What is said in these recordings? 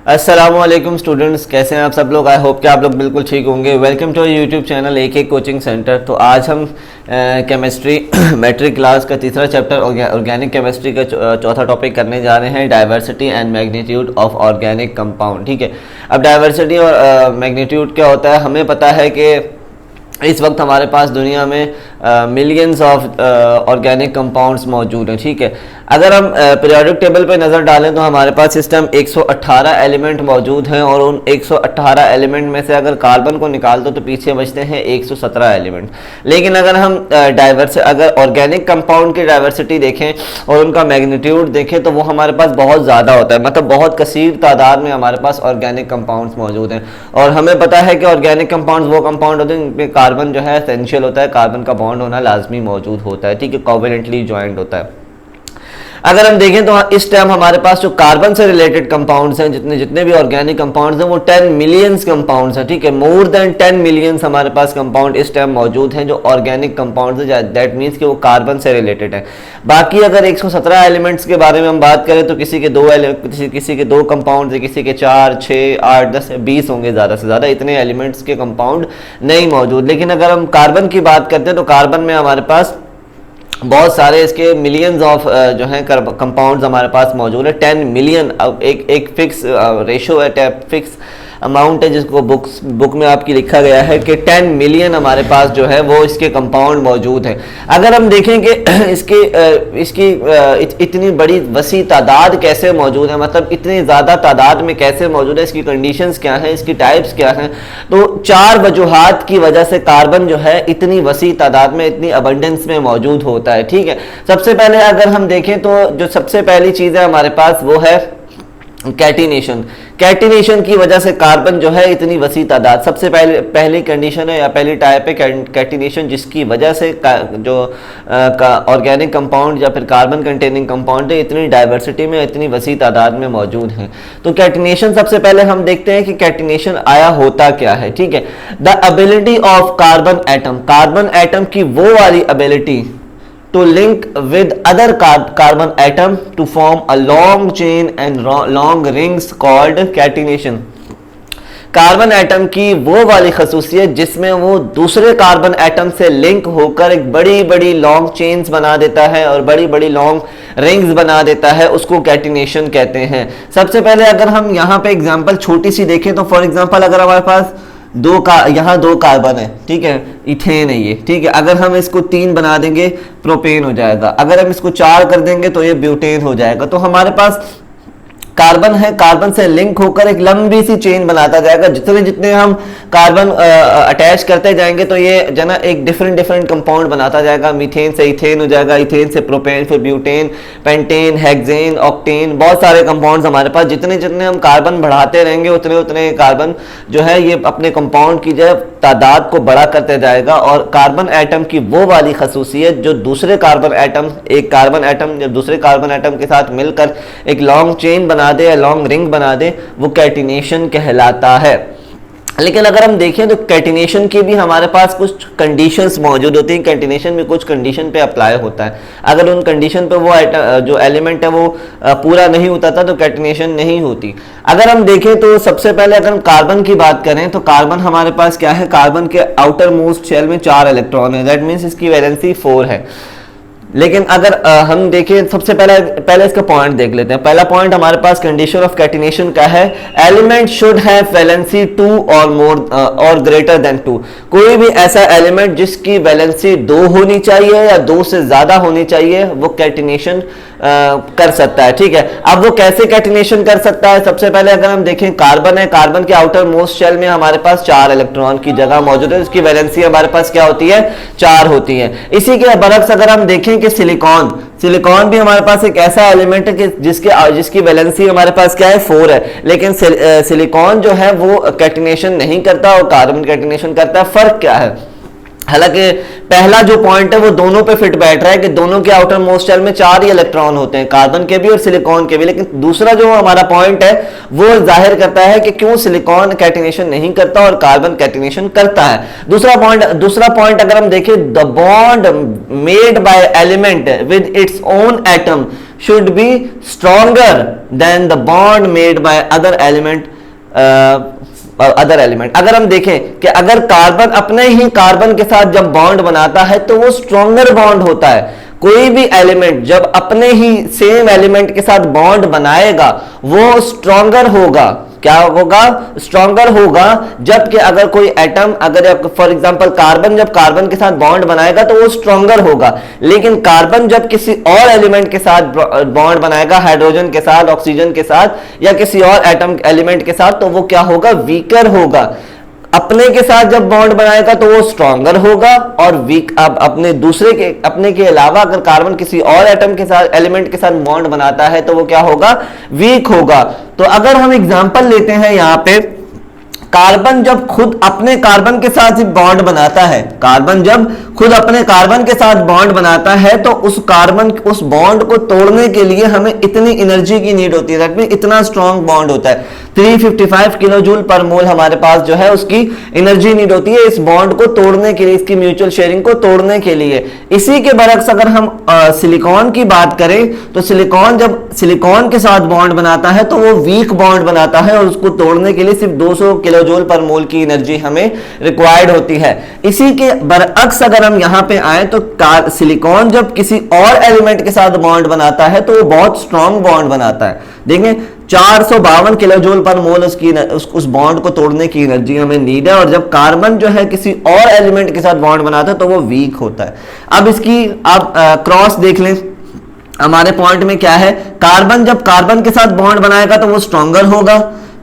अस्सलामुअलैकुम स्टूडेंट्स, कैसे हैं आप सब लोग। आई होप कि आप लोग बिल्कुल ठीक होंगे। वेलकम टू यूट्यूब चैनल एक कोचिंग सेंटर। तो आज हम केमिस्ट्री मैट्रिक क्लास का तीसरा चैप्टर ऑर्गेनिक केमिस्ट्री का चौथा टॉपिक करने जा रहे हैं, diversity and magnitude of organic compound. ठीक है, अब डाइवर्सिटी और मैग्नीट्यूड क्या होता है, हमें पता है कि इस वक्त हमारे पास दुनिया में मिलियंस ऑफ ऑर्गेनिक कंपाउंड्स मौजूद हैं। ठीक है, अगर हम पीरियोडिक टेबल पे नज़र डालें तो हमारे पास इस टाइम 118 एलिमेंट मौजूद हैं और उन 118 एलिमेंट में से अगर कार्बन को निकाल दो तो पीछे बचते हैं 117 एलिमेंट। लेकिन अगर हम अगर ऑर्गेनिक कंपाउंड की डाइवर्सिटी देखें और उनका मैग्नीट्यूड देखें तो वो हमारे पास बहुत ज़्यादा होता है, मतलब बहुत कसीर तादाद में हमारे पास ऑर्गेनिक कंपाउंड्स मौजूद हैं। और हमें पता है कि ऑर्गेनिक कंपाउंड्स वो कंपाउंड होते हैं जिनमें कार्बन जो है एसेंशियल होता है, कार्बन का बॉन्ड होना लाजमी मौजूद होता है। ठीक है, कोवेलेंटली ज्वाइंट होता है। अगर हम देखें तो इस टाइम हमारे पास जो कार्बन से रिलेटेड कंपाउंड्स हैं, जितने भी ऑर्गेनिक कंपाउंड्स हैं वो 10 मिलियंस कंपाउंड्स हैं। ठीक है, मोर देन 10 मिलियंस हमारे पास कंपाउंड इस टाइम मौजूद हैं जो ऑर्गेनिक कंपाउंड्स हैं, दैट मीन्स कि वो कार्बन से रिलेटेड है। बाकी अगर 117 एलिमेंट्स के बारे में हम बात करें तो किसी के दो कंपाउंड, किसी के 4, 6, 8, 10, 20 होंगे ज़्यादा से ज़्यादा, इतने एलिमेंट्स के कंपाउंड नहीं मौजूद। लेकिन अगर हम कार्बन की बात करते हैं तो कार्बन में हमारे पास बहुत सारे इसके मिलियंस ऑफ जो हैं कंपाउंड्स हमारे पास मौजूद है। 10 मिलियन एक फिक्स रेशो है, फिक्स अमाउंट है जिसको बुक में आपकी लिखा गया है कि 10 मिलियन हमारे पास जो है वो इसके कंपाउंड मौजूद हैं। अगर हम देखें कि इसकी इतनी बड़ी वसी तादाद कैसे मौजूद है, मतलब इतनी ज़्यादा तादाद में कैसे मौजूद है, इसकी कंडीशंस क्या हैं, इसकी टाइप्स क्या हैं, तो 4 वजूहात की वजह से कार्बन जो है इतनी वसी तादाद में, इतनी अबंडेंस में मौजूद होता है। ठीक है, सबसे पहले अगर हम देखें तो जो सबसे पहली चीज़ है हमारे पास वो है कैटिनेशन की वजह से कार्बन जो है इतनी वसी तादाद, सबसे पहली कंडीशन है या पहली टाइप है कैटिनेशन, जिसकी वजह से जो ऑर्गेनिक कंपाउंड या फिर कार्बन कंटेनिंग कंपाउंड है इतनी डाइवर्सिटी में, इतनी वसी तादाद में मौजूद हैं। तो कैटिनेशन सबसे पहले हम देखते हैं कि कैटिनेशन आया होता क्या है। ठीक है, the ability of carbon atom की वो वाली ability to link with other carbon atom to form a long chain and long rings called catenation। Carbon atom की वो वाली खसूसियत जिसमें वो दूसरे कार्बन एटम से लिंक होकर एक बड़ी बड़ी लॉन्ग चेन्स बना देता है और बड़ी बड़ी लॉन्ग रिंग्स बना देता है, उसको कैटिनेशन कहते हैं। सबसे पहले अगर हम यहाँ पे एग्जांपल छोटी सी देखें तो फॉर एग्जांपल अगर हमारे पास यहाँ दो कार्बन है, ठीक है, इथेन है ये, ठीक है, अगर हम इसको 3 बना देंगे प्रोपेन हो जाएगा, अगर हम इसको 4 कर देंगे तो ये ब्यूटेन हो जाएगा। तो हमारे पास कार्बन है, कार्बन से लिंक होकर एक लंबी सी चेन बनाता जाएगा। जितने जितने हम कार्बन अटैच करते जाएंगे तो ये जना एक डिफरेंट कंपाउंड बनाता जाएगा। मीथेन से इथेन हो जाएगा, इथेन से प्रोपेन, फिर ब्यूटेन, पेंटेन, हेक्सेन, ऑक्टेन, बहुत सारे कंपाउंड्स हमारे पास। जितने जितने हम कार्बन बढ़ाते रहेंगे उतने उतने कार्बन जो है ये अपने कंपाउंड की जो तादाद को बड़ा करते जाएगा। और कार्बन एटम की वो वाली खसूसियत जो दूसरे कार्बन एटम, एक कार्बन एटम जब दूसरे कार्बन एटम के साथ मिलकर एक लॉन्ग चेन बना दे या लॉन्ग रिंग बना दे, वो कैटिनेशन कहलाता है। लेकिन अगर हम देखें तो कैटिनेशन की भी हमारे पास कुछ कंडीशंस मौजूद होती हैं। कैटिनेशन भी कुछ कंडीशन पे अप्लाई होता है। अगर उन कंडीशन पे वो जो एलिमेंट है वो पूरा नहीं होता था तो कैटिनेशन नहीं होती। अगर हम देखें तो सबसे पहले अगर हम कार्बन की बात करें तो कार्बन हमारे पास क्या है, कार्बन के आउटर मोस्ट शेल में 4 इलेक्ट्रॉन है, दैट मीन्स इसकी वैलेंसी 4 है। लेकिन अगर हम देखें सबसे पहले इसका पॉइंट देख लेते हैं। पहला पॉइंट हमारे पास कंडीशन ऑफ कैटिनेशन का है, एलिमेंट शुड हैव वैलेंसी 2 और मोर और ग्रेटर देन 2। कोई भी ऐसा एलिमेंट जिसकी वैलेंसी 2 होनी चाहिए या 2 से ज्यादा होनी चाहिए वो कैटिनेशन कर सकता है। ठीक है, अब वो कैसे कैटिनेशन कर सकता है, सबसे पहले अगर हम देखें कार्बन है, कार्बन के आउटर मोस्ट शेल में हमारे पास 4 इलेक्ट्रॉन की जगह मौजूद है, उसकी वैलेंसी हमारे पास क्या होती है, 4 होती है। इसी के बरक्स अगर हम देखें कि सिलिकॉन भी हमारे पास एक ऐसा एलिमेंट है कि जिसकी वैलेंसी हमारे पास क्या है, 4 है, लेकिन सिलिकॉन जो है वो कैटिनेशन नहीं करता और कार्बन कैटिनेशन करता है। फर्क क्या है, हालांकि पहला जो पॉइंट है वो दोनों पे फिट बैठ रहा है कि दोनों के आउटर मोस्ट शेल में 4 ही इलेक्ट्रॉन होते हैं, कार्बन के भी और सिलिकॉन के भी। लेकिन दूसरा जो हमारा पॉइंट है वो जाहिर करता है कि क्यों सिलिकॉन कैटिनेशन नहीं करता और कार्बन कैटिनेशन करता है। दूसरा पॉइंट अगर हम देखें, the bond made by element with its own atom should be stronger than the bond made by other element अगर हम देखें कि अगर कार्बन अपने ही कार्बन के साथ जब बॉन्ड बनाता है तो वो स्ट्रॉन्गर बॉन्ड होता है। कोई भी एलिमेंट जब अपने ही सेम एलिमेंट के साथ बॉन्ड बनाएगा वो स्ट्रॉन्गर होगा। क्या होगा? स्ट्रॉन्गर होगा। जबकि अगर कोई एटम, अगर फॉर एग्जांपल कार्बन जब कार्बन के साथ बॉन्ड बनाएगा तो वो स्ट्रॉन्गर होगा, लेकिन कार्बन जब किसी और एलिमेंट के साथ बॉन्ड बनाएगा, हाइड्रोजन के साथ, ऑक्सीजन के साथ या किसी और एटम एलिमेंट के साथ, तो वो क्या होगा? वीकर होगा। अपने के साथ जब बॉन्ड बनाएगा तो वो स्ट्रॉन्गर होगा और वीक। अब अपने के अलावा अगर कार्बन किसी और एटम के साथ, एलिमेंट के साथ बॉन्ड बनाता है तो वो क्या होगा? वीक होगा। तो अगर हम एग्जांपल लेते हैं यहां पे, कार्बन जब खुद अपने कार्बन के साथ बॉन्ड बनाता है, कार्बन जब खुद अपने कार्बन के साथ बॉन्ड बनाता है तो उस बॉन्ड को तोड़ने के लिए हमें इतनी एनर्जी की नीड होती है। दैट मीन इतना स्ट्रॉन्ग बॉन्ड होता है, 355 किलो जूल पर मोल हमारे पास जो है उसकी एनर्जी नीड होती है इस बॉन्ड को तोड़ने के लिए, इसकी म्यूचुअल शेयरिंग को तोड़ने के लिए। इसी के बरक्स अगर हम सिलिकॉन की बात करें तो सिलिकॉन जब सिलिकॉन के साथ बॉन्ड बनाता है तो वो वीक बॉन्ड बनाता है और उसको तोड़ने के लिए सिर्फ 200 किलो जूल पर मोल की एनर्जी हमें रिक्वायर्ड होती है। इसी के बरअक्स अगर हम यहां पे आए तो सिलिकॉन जब किसी और एलिमेंट के साथ बॉन्ड बनाता है तो वो बहुत स्ट्रॉन्ग बॉन्ड बनाता है। देखें 452 किलो जूल पर मोल उस बॉन्ड को तोड़ने की एनर्जी हमें नीड है, और जब कार्बन जो है किसी और एलिमेंट के साथ बॉन्ड बनाता है तो वो वीक होता है। अब इसकी आप क्रॉस देख लें, हमारे पॉइंट में क्या है? कार्बन जब कार्बन के साथ बॉन्ड बनाएगा तो वो स्ट्रॉन्गर होगा,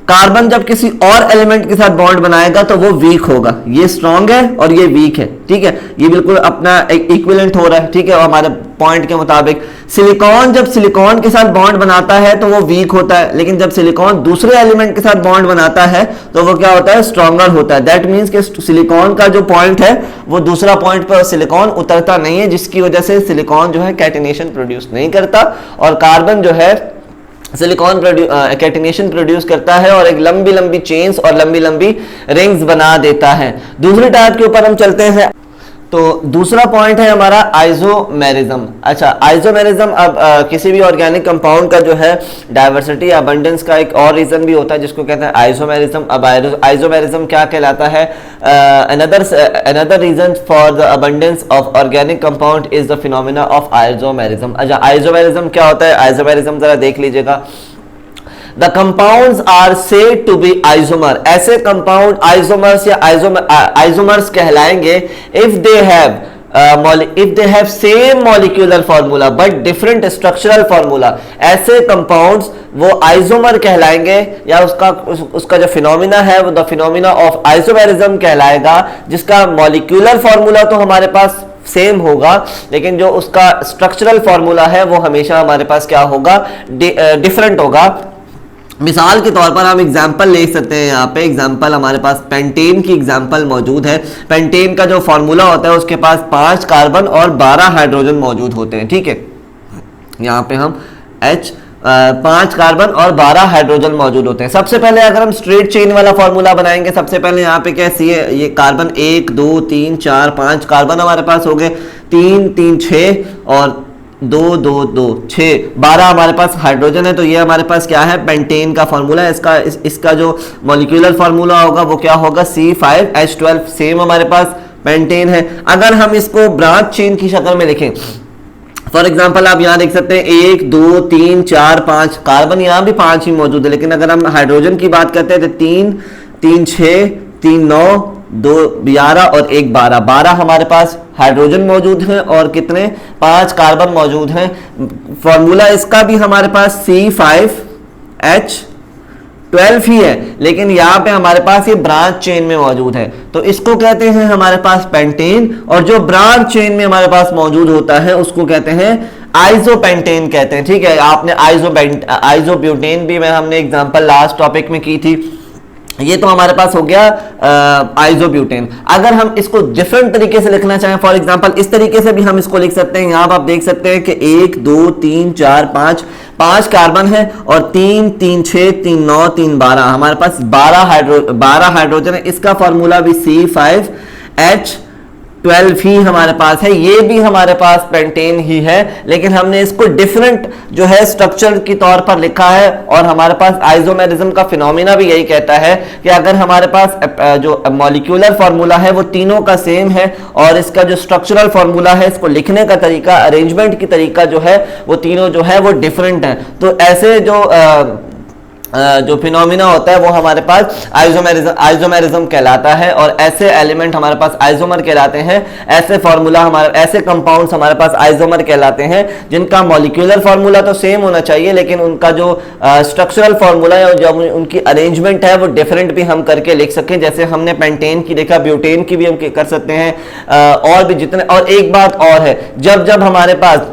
कार्बन जब किसी और एलिमेंट के साथ बॉन्ड बनाएगा तो वो वीक होगा। ये स्ट्रॉन्ग है और ये वीक है, ठीक है, ये बिल्कुल अपना इक्विवेलेंट हो रहा है, ठीक है। और हमारे पॉइंट के मुताबिक सिलिकॉन जब सिलिकॉन के साथ बॉन्ड बनाता है तो वो वीक होता है, लेकिन जब सिलिकॉन दूसरे एलिमेंट के साथ बॉन्ड बनाता है तो वो क्या होता है? स्ट्रॉन्गर होता है। दैट मीन्स कि सिलिकॉन का जो पॉइंट है वो दूसरा पॉइंट पर सिलिकॉन उतरता नहीं है, जिसकी वजह से सिलिकॉन जो है कैटिनेशन प्रोड्यूस नहीं करता और कार्बन जो है सिलिकॉन कैटिनेशन प्रोड्यूस करता है और एक लंबी लंबी चेन्स और लंबी लंबी रिंग्स बना देता है। दूसरी टाइप के ऊपर हम चलते हैं। तो दूसरा पॉइंट है हमारा आइसोमेरिज्म। अच्छा, आइसोमेरिज्म अब किसी भी ऑर्गेनिक कंपाउंड का जो है डाइवर्सिटी अबंडेंस का एक और रीजन भी होता है जिसको कहते हैं आइसोमेरिज्म। अब आइसोमेरिज्म क्या कहलाता है? another reason for the abundance of organic compound is the phenomena of isomerism। अच्छा, आइसोमेरिज्म क्या होता है? आइसोमेरिज्म जरा देख लीजिएगा। The compounds are said to be isomer। ऐसे कंपाउंड आइसोमर्स या आइसोमर्स कहलाएंगे if they have same molecular formula but different structural formula। ऐसे कंपाउंड्स वो आइसोमर कहलाएंगे या उसका जो फिनोमिना है वो द फिनोमिना ऑफ आइसोमेरिज्म कहलाएगा, जिसका मॉलिक्यूलर फॉर्मूला तो हमारे पास सेम होगा लेकिन जो उसका स्ट्रक्चरल फॉर्मूला है वो हमेशा हमारे पास क्या होगा? डिफरेंट होगा। मिसाल के तौर पर हम एग्जाम्पल ले सकते हैं। यहाँ पे एग्जाम्पल हमारे पास पेंटेन की एग्जाम्पल मौजूद है। पेंटेन का जो फॉर्मूला होता है उसके पास 5 कार्बन और 12 हाइड्रोजन मौजूद होते हैं, ठीक है। यहाँ पे हम 5 कार्बन और 12 हाइड्रोजन मौजूद होते हैं। सबसे पहले अगर हम स्ट्रेट चेन वाला फॉर्मूला बनाएंगे, सबसे पहले यहाँ पे कैसी है? ये कार्बन 1 2 3 4 5 कार्बन हमारे पास हो गए, 3 3 6 और 2 2 2 6 12 हमारे पास हाइड्रोजन है। तो ये हमारे पास क्या है? पेंटेन का फॉर्मूला है। इसका जो मॉलिक्यूलर फॉर्मूला होगा वो क्या होगा? C5H12। सेम हमारे पास पेंटेन है। अगर हम इसको ब्रांच चेन की शक्ल में लिखें, फॉर एग्जाम्पल आप यहाँ देख सकते हैं 1 2 3 4 5 कार्बन, यहाँ भी 5 ही मौजूद है, लेकिन अगर हम हाइड्रोजन की बात करते हैं तो 3 3 6 3 9 2 11 और 1 12 12 हमारे पास हाइड्रोजन मौजूद हैं और कितने? 5 कार्बन मौजूद हैं। फॉर्मूला इसका भी हमारे पास C5H12 ही है, लेकिन यहाँ पे हमारे पास ये ब्रांच चेन में मौजूद है, तो इसको कहते हैं हमारे पास पेंटेन। और जो ब्रांच चेन में हमारे पास मौजूद होता है उसको कहते हैं आइसोपेंटेन कहते हैं, ठीक है। आपने आइसोब्यूटेन भी हमने एग्जांपल लास्ट टॉपिक में की थी। ये तो हमारे पास हो गया आइसोब्यूटेन। अगर हम इसको डिफरेंट तरीके से लिखना चाहें, फॉर एग्जांपल इस तरीके से भी हम इसको लिख सकते हैं। यहाँ आप देख सकते हैं कि 1 2 3 4 5 कार्बन है और 3 3 6 3 9 3 12 हमारे पास 12 हाइड्रोजन है। इसका फॉर्मूला भी C5H 12 ही हमारे पास है, ये भी हमारे पास पेंटेन ही है, लेकिन हमने इसको डिफरेंट जो है स्ट्रक्चर की तौर पर लिखा है। और हमारे पास आइसोमेरिज्म का फिनोमिना भी यही कहता है कि अगर हमारे पास जो मॉलिक्यूलर फार्मूला है वो तीनों का सेम है और इसका जो स्ट्रक्चरल फार्मूला है, इसको लिखने का तरीका, अरेंजमेंट की तरीका जो है वो तीनों जो है वो डिफरेंट है, तो ऐसे जो फिनोमिना होता है वो हमारे पास आइसोमेरिज्म कहलाता है। और ऐसे एलिमेंट हमारे पास आइसोमर कहलाते हैं, ऐसे फार्मूला हमारे, ऐसे कंपाउंड्स हमारे पास आइसोमर कहलाते हैं जिनका मॉलिक्यूलर फार्मूला तो सेम होना चाहिए, लेकिन उनका जो स्ट्रक्चरल फार्मूला है और जो उनकी अरेंजमेंट है वो डिफरेंट भी हम करके लिख सकें। जैसे हमने पेंटेन की देखा, ब्यूटेन की भी हम कर सकते हैं, और भी जितने। और एक बात और है, जब हमारे पास,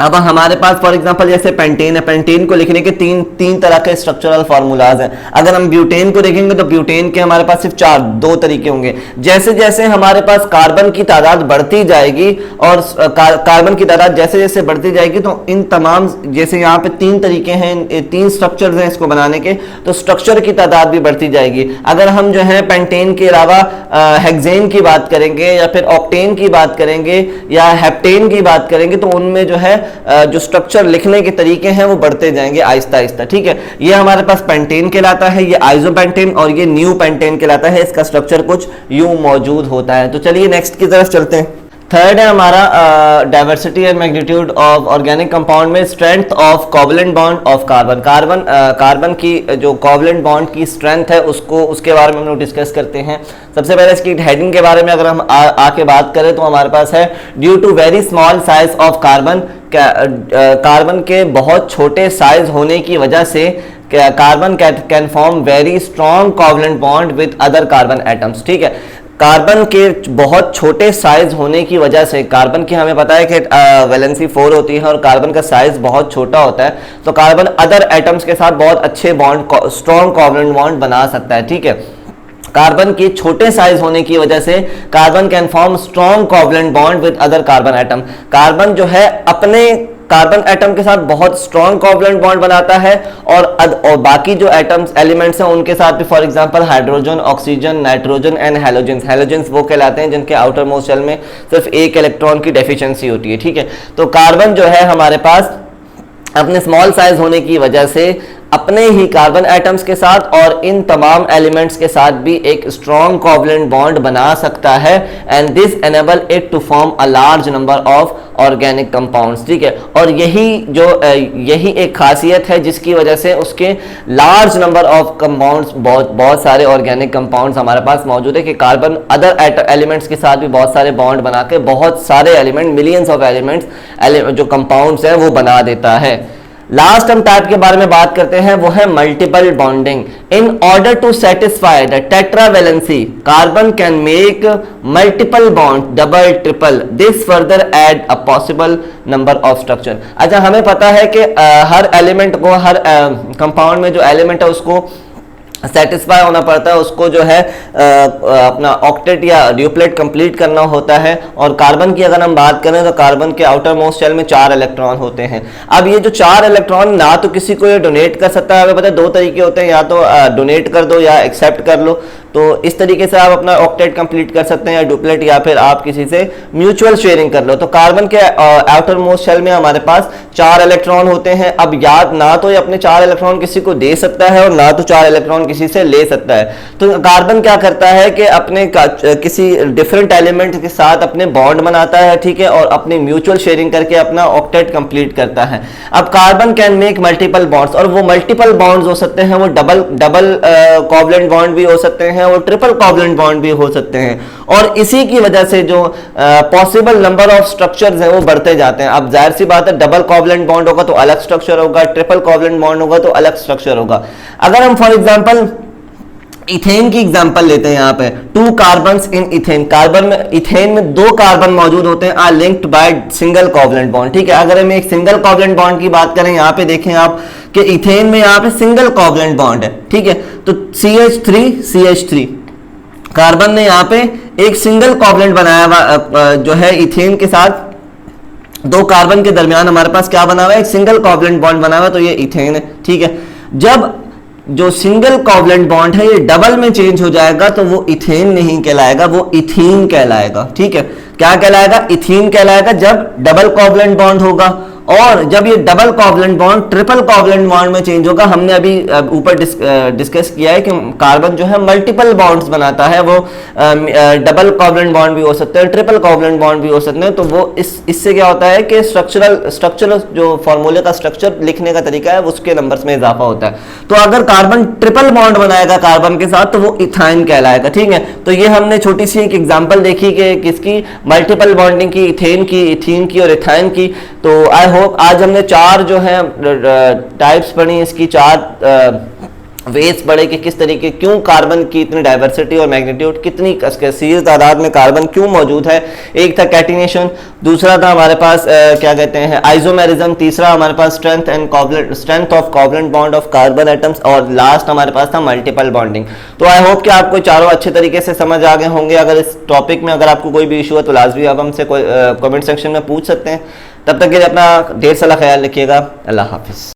अब हमारे पास फॉर एग्जांपल जैसे पेंटेन है, पेंटेन को लिखने के तीन तरह के स्ट्रक्चरल फार्मूलाज हैं। अगर हम ब्यूटेन को देखेंगे तो ब्यूटेन के हमारे पास सिर्फ दो तरीके होंगे। जैसे जैसे हमारे पास कार्बन की तादाद बढ़ती जाएगी और कार्बन की तादाद जैसे जैसे बढ़ती जाएगी तो इन तमाम, जैसे यहाँ पे 3 तरीके हैं, 3 स्ट्रक्चर्स हैं इसको बनाने के, तो स्ट्रक्चर की तादाद भी बढ़ती जाएगी। अगर हम जो है पेंटेन के अलावा हेक्सेन की बात करेंगे या फिर ऑक्टेन की बात करेंगे या हेप्टेन की बात करेंगे तो उनमें जो है जो स्ट्रक्चर लिखने के तरीके हैं वो बढ़ते जाएंगे आहिस्ता आहिस्ता, ठीक है। ये हमारे पास पेंटेन कहलाता है, ये आइसोपेंटेन, और ये न्यू पेंटेन कहलाता है। इसका स्ट्रक्चर कुछ यूं मौजूद होता है। तो चलिए नेक्स्ट की तरफ चलते हैं। थर्ड है हमारा diversity and magnitude of organic compound में strength of covalent bond of carbon. Carbon की जो कोवलेंट बॉन्ड की स्ट्रेंथ है उसके बारे में हम लोग डिस्कस करते हैं। सबसे पहले इसकी हेडिंग के बारे में अगर हम आके बात करें तो हमारे पास है due to very small size of carbon, carbon के बहुत छोटे साइज होने की वजह से carbon can form very strong covalent bond with other carbon atoms, ठीक है। कार्बन के बहुत छोटे साइज होने की वजह से, कार्बन की हमें पता है कि वैलेंसी 4 होती है और कार्बन का साइज बहुत छोटा होता है, तो कार्बन अदर एटम्स के साथ बहुत अच्छे बॉन्ड, स्ट्रॉन्ग कोवलेंट बॉन्ड बना सकता है, ठीक है। कार्बन के छोटे साइज होने की वजह से carbon can form strong covalent bond with other carbon atom. Carbon जो है अपने कार्बन एटम के साथ बहुत स्ट्रॉन्ग कोवलेंट बॉन्ड बनाता है और बाकी जो एटम्स एलिमेंट्स हैं उनके साथ भी, for example hydrogen, oxygen, nitrogen and halogens. Halogens वो कहलाते हैं जिनके आउटर मोस्ट शेल में सिर्फ एक इलेक्ट्रॉन की डेफिशिएंसी होती है, ठीक है। तो कार्बन जो है हमारे पास अपने स्मॉल साइज होने की वजह से अपने ही कार्बन एटम्स के साथ और इन तमाम एलिमेंट्स के साथ भी एक स्ट्रॉन्ग कोवलेंट बॉन्ड बना सकता है, and this enable it to form a large number of organic compounds, ठीक है। और यही एक खासियत है जिसकी वजह से उसके लार्ज नंबर ऑफ कंपाउंड्स, बहुत सारे ऑर्गेनिक कंपाउंड्स हमारे पास मौजूद है कि कार्बन अदर एलिमेंट्स के साथ भी बहुत सारे बॉन्ड बना के बहुत सारे एलिमेंट, मिलियंस ऑफ एलिमेंट्स जो कंपाउंड्स हैं वो बना देता है। लास्ट हम टाइप के बारे में बात करते हैं, वो है multiple bonding. In order to satisfy the tetravalency carbon can make multiple bond, double, triple, this further add a possible number of structure. अच्छा, हमें पता है कि हर एलिमेंट को, हर कंपाउंड में जो एलिमेंट है उसको सेटिस्फाई होना पड़ता है, उसको जो है अपना ऑक्टेट या ड्यूप्लेट कंप्लीट करना होता है। और कार्बन की अगर हम बात करें तो कार्बन के आउटर मोस्ट शेल में 4 इलेक्ट्रॉन होते हैं। अब ये जो 4 इलेक्ट्रॉन ना तो किसी को ये डोनेट कर सकता है, हमें पता है 2 तरीके होते हैं, या तो डोनेट कर दो या एक्सेप्ट कर लो। तो इस तरीके से आप अपना ऑक्टेट कंप्लीट कर सकते हैं या डुप्लेट, या फिर आप किसी से म्यूचुअल शेयरिंग कर लो। तो कार्बन के आउटर मोस्ट शेल में हमारे पास 4 इलेक्ट्रॉन होते हैं। अब याद ना तो ये अपने 4 इलेक्ट्रॉन किसी को दे सकता है और ना तो 4 इलेक्ट्रॉन किसी से ले सकता है। तो कार्बन क्या करता है कि अपने किसी डिफरेंट एलिमेंट के साथ अपने बॉन्ड बनाता है, ठीक है, और अपनी म्यूचुअल शेयरिंग करके अपना ऑक्टेट कंप्लीट करता है। अब carbon can make multiple bonds, और वो मल्टीपल बॉन्ड्स हो सकते हैं, वो डबल कोवलेंट बॉन्ड भी हो सकते हैं, वो ट्रिपल कोवलेंट बॉन्ड भी हो सकते हैं। और इसी की वजह से जो पॉसिबल नंबर ऑफ स्ट्रक्चर्स हैं वो बढ़ते जाते हैं। अब जाहिर सी बात है, डबल कोवलेंट बॉन्ड होगा तो अलग स्ट्रक्चर होगा, ट्रिपल कोवलेंट बॉन्ड होगा तो अलग स्ट्रक्चर होगा। अगर हम फॉर एग्जांपल इथेन की एग्जांपल लेते हैं, यहाँ पे 2 कार्बन्स इन इथेन, कार्बन में, इथेन में 2 कार्बन मौजूद होते हैं, are linked by single covalent bond, ठीक है। अगर हम एक सिंगल कोवलेंट बॉन्ड की बात करें, यहाँ पे देखें आप कि इथेन में यहाँ पे सिंगल कोवलेंट बॉन्ड है, ठीक है। तो CH3 कार्बन ने यहाँ पे एक सिंगल कोवलेंट बनाया जो है इथेन के साथ 2 कार्बन के दरमियान हमारे पास क्या बना हुआ है, एक सिंगल कोवलेंट बॉन्ड बना हुआ है, तो ये इथेन है, ठीक है। जब जो सिंगल कोवलेंट बॉन्ड है ये डबल में चेंज हो जाएगा तो वो इथेन नहीं कहलाएगा, वो इथीन कहलाएगा। ठीक है, क्या कहलाएगा? इथीन कहलाएगा जब डबल कोवलेंट बॉन्ड होगा। और जब ये double covalent bond triple covalent bond में चेंज होगा, हमने अभी ऊपर डिस्कस किया है कि कार्बन जो है मल्टीपल बॉन्ड्स बनाता है, वो डबल कोवलेंट बॉन्ड भी हो सकते हैं, ट्रिपल कोवलेंट बॉन्ड भी हो सकते हैं। तो वो इससे क्या होता है कि स्ट्रक्चरल जो फॉर्मूले का स्ट्रक्चर लिखने का तरीका है उसके नंबर्स में इजाफा होता है। तो अगर कार्बन ट्रिपल बॉन्ड बनाएगा कार्बन के साथ तो वो इथाइन कहलाएगा। ठीक है, तो ये हमने छोटी सी एक एग्जांपल देखी कि किसकी, मल्टीपल बॉन्डिंग की, इथेन की, इथीन की और इथाइन की। तो आई होप आज हमने चार जो है टाइप्स पढ़ी, इसकी चार वेज पढ़े कि किस तरीके, क्यों कार्बन की इतनी डाइवर्सिटी और मैग्नीट्यूड, कितनी सीरीज तादाद में कार्बन क्यों मौजूद है। एक था कैटिनेशन, दूसरा था हमारे पास क्या कहते हैं आइसोमेरिज्म, तीसरा हमारे पास strength of covalent bond of carbon atoms, और लास्ट हमारे पास था मल्टीपल बॉन्डिंग। तो आई होप कि आपको चारों अच्छे तरीके से समझ आ गए होंगे। अगर इस टॉपिक में अगर आपको कोई भी इशू है तो लाजमी आप हमसे कमेंट सेक्शन में पूछ सकते हैं। तब तक के लिए अपना ढेर सारा ख्याल रखिएगा। अल्लाह हाफिज़।